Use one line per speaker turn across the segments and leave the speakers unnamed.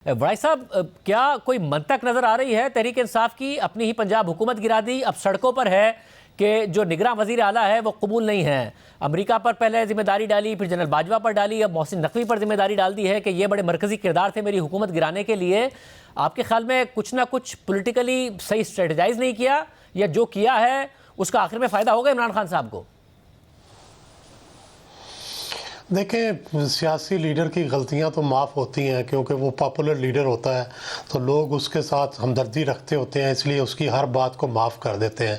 بڑائی صاحب، کیا کوئی منطق نظر آ رہی ہے تحریک انصاف کی؟ اپنی ہی پنجاب حکومت گرا دی، اب سڑکوں پر ہے کہ جو نگراں وزیر اعلیٰ ہے وہ قبول نہیں ہے۔ امریکہ پر پہلے ذمہ داری ڈالی، پھر جنرل باجوہ پر ڈالی، اب محسن نقوی پر ذمہ داری ڈال دی ہے کہ یہ بڑے مرکزی کردار تھے میری حکومت گرانے کے لیے۔ آپ کے خیال میں کچھ نہ کچھ پولیٹیکلی صحیح اسٹریٹجائز نہیں کیا، یا جو کیا ہے اس کا آخر میں فائدہ ہوگا عمران خان صاحب کو؟
دیکھیں، سیاسی لیڈر کی غلطیاں تو معاف ہوتی ہیں کیونکہ وہ پاپولر لیڈر ہوتا ہے تو لوگ اس کے ساتھ ہمدردی رکھتے ہوتے ہیں، اس لیے اس کی ہر بات کو معاف کر دیتے ہیں۔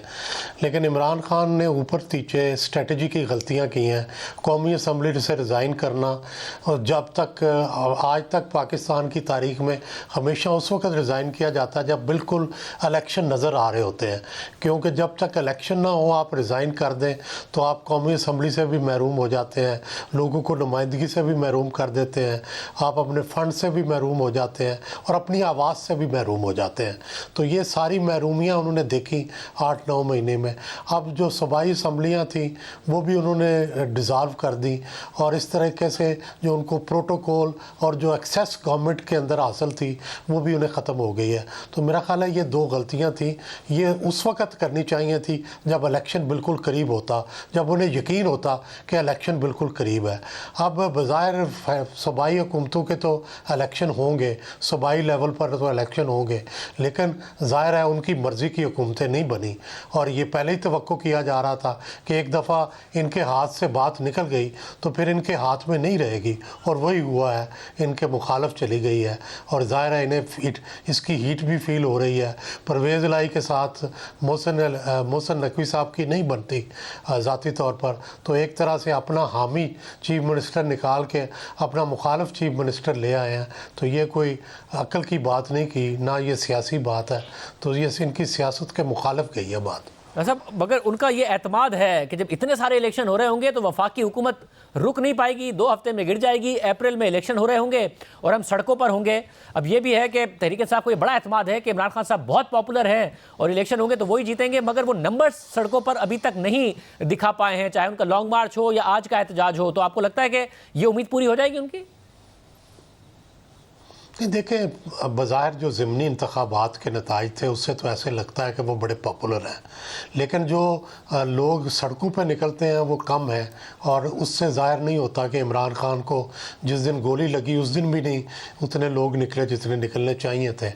لیکن عمران خان نے اوپر نیچے اسٹریٹجی کی غلطیاں کی ہیں۔ قومی اسمبلی سے ریزائن کرنا، اور جب تک آج تک پاکستان کی تاریخ میں ہمیشہ اس وقت ریزائن کیا جاتا ہے جب بالکل الیکشن نظر آ رہے ہوتے ہیں، کیونکہ جب تک الیکشن نہ ہو آپ ریزائن کر دیں تو آپ قومی اسمبلی سے بھی محروم ہو جاتے ہیں، لوگوں کو نمائندگی سے بھی محروم کر دیتے ہیں، آپ اپنے فنڈ سے بھی محروم ہو جاتے ہیں اور اپنی آواز سے بھی محروم ہو جاتے ہیں۔ تو یہ ساری محرومیاں انہوں نے دیکھی 8-9 مہینے میں۔ اب جو صوبائی اسمبلیاں تھیں وہ بھی انہوں نے ڈیزالو کر دی، اور اس طریقے سے جو ان کو پروٹوکول اور جو ایکسیس گورنمنٹ کے اندر حاصل تھی وہ بھی انہیں ختم ہو گئی ہے۔ تو میرا خیال ہے یہ 2 غلطیاں تھیں، یہ اس وقت کرنی چاہیے تھی جب الیکشن بالکل قریب ہوتا، جب انہیں یقین ہوتا کہ الیکشن بالکل قریب ہے۔ اب بظاہر صوبائی حکومتوں کے تو الیکشن ہوں گے، صوبائی لیول پر تو الیکشن ہوں گے، لیکن ظاہر ہے ان کی مرضی کی حکومتیں نہیں بنی، اور یہ پہلے ہی توقع کیا جا رہا تھا کہ ایک دفعہ ان کے ہاتھ سے بات نکل گئی تو پھر ان کے ہاتھ میں نہیں رہے گی، اور وہی ہوا ہے، ان کے مخالف چلی گئی ہے، اور ظاہر ہے انہیں اس کی ہیٹ بھی فیل ہو رہی ہے۔ پرویز الہی کے ساتھ محسن نقوی صاحب کی نہیں بنتی ذاتی طور پر، تو ایک طرح سے اپنا حامی چیف منسٹر نکال کے اپنا مخالف چیف منسٹر لے آئے ہیں، تو یہ کوئی عقل کی بات نہیں کی، نہ یہ سیاسی بات ہے، تو یہ ان کی سیاست کے مخالف گئی ہے بات۔
صاحب، مگر ان کا یہ اعتماد ہے کہ جب اتنے سارے الیکشن ہو رہے ہوں گے تو وفاقی حکومت رک نہیں پائے گی، 2 ہفتے میں گر جائے گی، اپریل میں الیکشن ہو رہے ہوں گے اور ہم سڑکوں پر ہوں گے۔ اب یہ بھی ہے کہ تحریک انصاف کو یہ بڑا اعتماد ہے کہ عمران خان صاحب بہت پاپولر ہیں اور الیکشن ہوں گے تو وہی جیتیں گے، مگر وہ نمبرز سڑکوں پر ابھی تک نہیں دکھا پائے ہیں، چاہے ان کا لانگ مارچ ہو یا آج کا احتجاج ہو۔ تو آپ کو لگتا ہے کہ یہ امید پوری ہو جائے گی ان کی؟
دیکھیں، بظاہر جو ضمنی انتخابات کے نتائج تھے اس سے تو ایسے لگتا ہے کہ وہ بڑے پاپولر ہیں، لیکن جو لوگ سڑکوں پہ نکلتے ہیں وہ کم ہیں، اور اس سے ظاہر نہیں ہوتا کہ عمران خان کو جس دن گولی لگی اس دن بھی نہیں اتنے لوگ نکلے جتنے نکلنے چاہیے تھے۔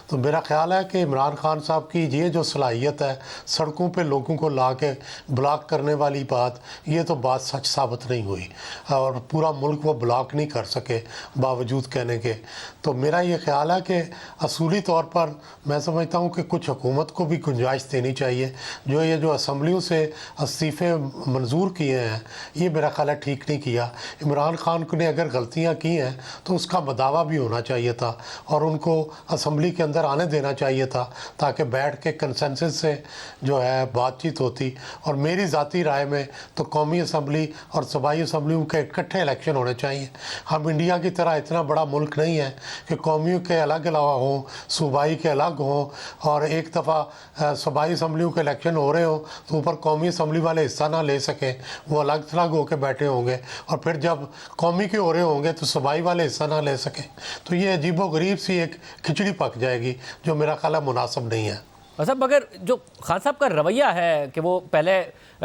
تو میرا خیال ہے کہ عمران خان صاحب کی یہ جو صلاحیت ہے سڑکوں پہ لوگوں کو لا کے بلاک کرنے والی بات، یہ تو بات سچ ثابت نہیں ہوئی، اور پورا ملک وہ بلاک نہیں کر سکے باوجود کہنے کے۔ تو میرا یہ خیال ہے کہ اصولی طور پر میں سمجھتا ہوں کہ کچھ حکومت کو بھی گنجائش دینی چاہیے۔ جو اسمبلیوں سے استعفے منظور کیے ہیں یہ میرا خیال ہے ٹھیک نہیں کیا۔ عمران خان نے اگر غلطیاں کی ہیں تو اس کا مداوع بھی ہونا چاہیے تھا، اور ان کو اسمبلی کے اندر آنے دینا چاہیے تھا تاکہ بیٹھ کے کنسنسس سے جو ہے بات چیت ہوتی۔ اور میری ذاتی رائے میں تو قومی اسمبلی اور صوبائی اسمبلیوں کے اکٹھے الیکشن ہونے چاہیے۔ ہم انڈیا کی طرح اتنا بڑا ملک نہیں ہے کہ قومیوں کے الگ علاوہ ہوں، صوبائی کے الگ ہوں، اور ایک دفعہ صوبائی اسمبلیوں کے الیکشن ہو رہے ہوں تو اوپر قومی اسمبلی والے حصہ نہ لے سکیں، وہ الگ تھلگ ہو کے بیٹھے ہوں گے، اور پھر جب قومی کے ہو رہے ہوں گے تو صوبائی والے حصہ نہ لے سکیں، تو یہ عجیب و غریب سی ایک کھچڑی پک جائے گی جو میرا خیال ہے مناسب نہیں ہے۔
صاحب، مگر جو خان صاحب کا رویہ ہے کہ وہ پہلے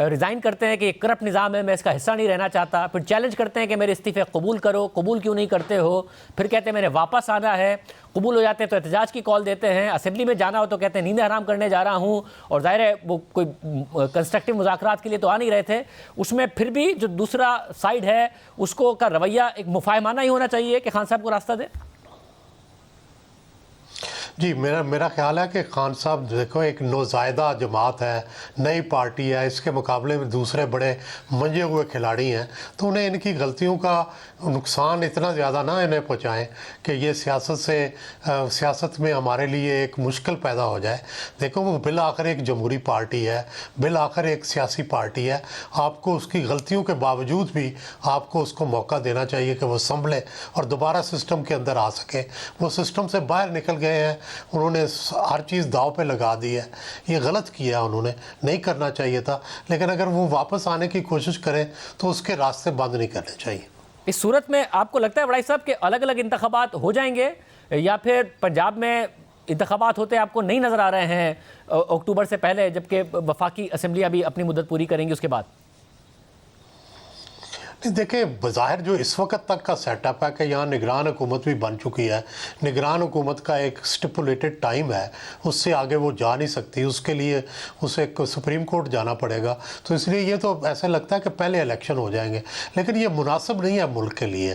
ریزائن کرتے ہیں کہ یہ کرپٹ نظام ہے، میں اس کا حصہ نہیں رہنا چاہتا، پھر چیلنج کرتے ہیں کہ میرے استعفے قبول کرو، قبول کیوں نہیں کرتے ہو، پھر کہتے ہیں میں نے واپس آنا ہے، قبول ہو جاتے ہیں تو احتجاج کی کال دیتے ہیں، اسمبلی میں جانا ہو تو کہتے ہیں نیند حرام کرنے جا رہا ہوں، اور ظاہر ہے وہ کوئی کنسٹرکٹیو مذاکرات کے لیے تو آ نہیں رہے تھے۔ اس میں پھر بھی جو دوسرا سائیڈ ہے اس کو کا رویہ ایک مفاہمانہ ہی ہونا چاہیے کہ خان صاحب کو راستہ دے۔
جی، میرا خیال ہے کہ خان صاحب دیکھو ایک نوزائیدہ جماعت ہے، نئی پارٹی ہے، اس کے مقابلے میں دوسرے بڑے منجے ہوئے کھلاڑی ہیں، تو انہیں ان کی غلطیوں کا نقصان اتنا زیادہ نہ انہیں پہنچائیں کہ یہ سیاست میں ہمارے لیے ایک مشکل پیدا ہو جائے۔ دیکھو، وہ بالآخر ایک جمہوری پارٹی ہے، بالآخر ایک سیاسی پارٹی ہے، آپ کو اس کی غلطیوں کے باوجود بھی آپ کو اس کو موقع دینا چاہیے کہ وہ سنبھلے اور دوبارہ سسٹم کے اندر آ سکے۔ وہ سسٹم سے باہر نکل گئے ہیں، انہوں نے ہر چیز داؤ پہ لگا دی ہے، یہ غلط کیا انہوں نے، نہیں کرنا چاہیے تھا، لیکن اگر وہ واپس آنے کی کوشش کریں تو اس کے راستے بند نہیں کرنے چاہیے۔
اس صورت میں آپ کو لگتا ہے بڑائی صاحب کہ الگ الگ انتخابات ہو جائیں گے یا پھر پنجاب میں انتخابات ہوتے آپ کو نہیں نظر آ رہے ہیں اکتوبر سے پہلے، جبکہ وفاقی اسمبلیاں بھی اپنی مدت پوری کریں گی اس کے بعد؟
دیکھیں بظاہر جو اس وقت تک کا سیٹ اپ ہے کہ یہاں نگران حکومت بھی بن چکی ہے، نگران حکومت کا ایک سٹیپولیٹڈ ٹائم ہے، اس سے آگے وہ جا نہیں سکتی، اس کے لیے اسے سپریم کورٹ جانا پڑے گا، تو اس لیے یہ تو ایسے لگتا ہے کہ پہلے الیکشن ہو جائیں گے، لیکن یہ مناسب نہیں ہے ملک کے لیے۔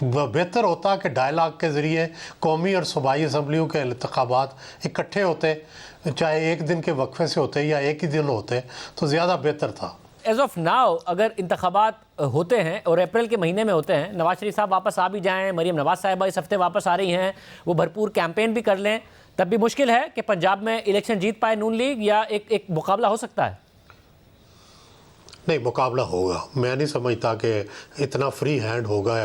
بہتر ہوتا کہ ڈائلاگ کے ذریعے قومی اور صوبائی اسمبلیوں کے انتخابات اکٹھے ہوتے، چاہے ایک دن کے وقفے سے ہوتے یا ایک ہی دن ہوتے تو زیادہ بہتر تھا۔
ایز آف ناؤ اگر انتخابات ہوتے ہیں اور اپریل کے مہینے میں ہوتے ہیں، نواز شریف صاحب واپس آ بھی جائیں، مریم نواز صاحبہ اس ہفتے واپس آ رہی ہیں، وہ بھرپور کیمپین بھی کر لیں، تب بھی مشکل ہے کہ پنجاب میں الیکشن جیت پائے نون لیگ، یا ایک مقابلہ ہو سکتا ہے؟
نہیں، مقابلہ ہوگا۔ میں نہیں سمجھتا کہ اتنا فری ہینڈ ہوگا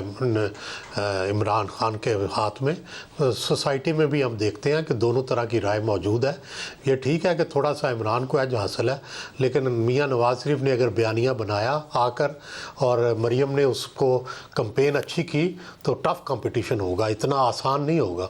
عمران خان کے ہاتھ میں۔ سوسائٹی میں بھی ہم دیکھتے ہیں کہ دونوں طرح کی رائے موجود ہے۔ یہ ٹھیک ہے کہ تھوڑا سا عمران کو ایج حاصل ہے، لیکن میاں نواز شریف نے اگر بیانیہ بنایا آ کر اور مریم نے اس کو کمپین اچھی کی تو ٹف کمپٹیشن ہوگا، اتنا آسان نہیں ہوگا۔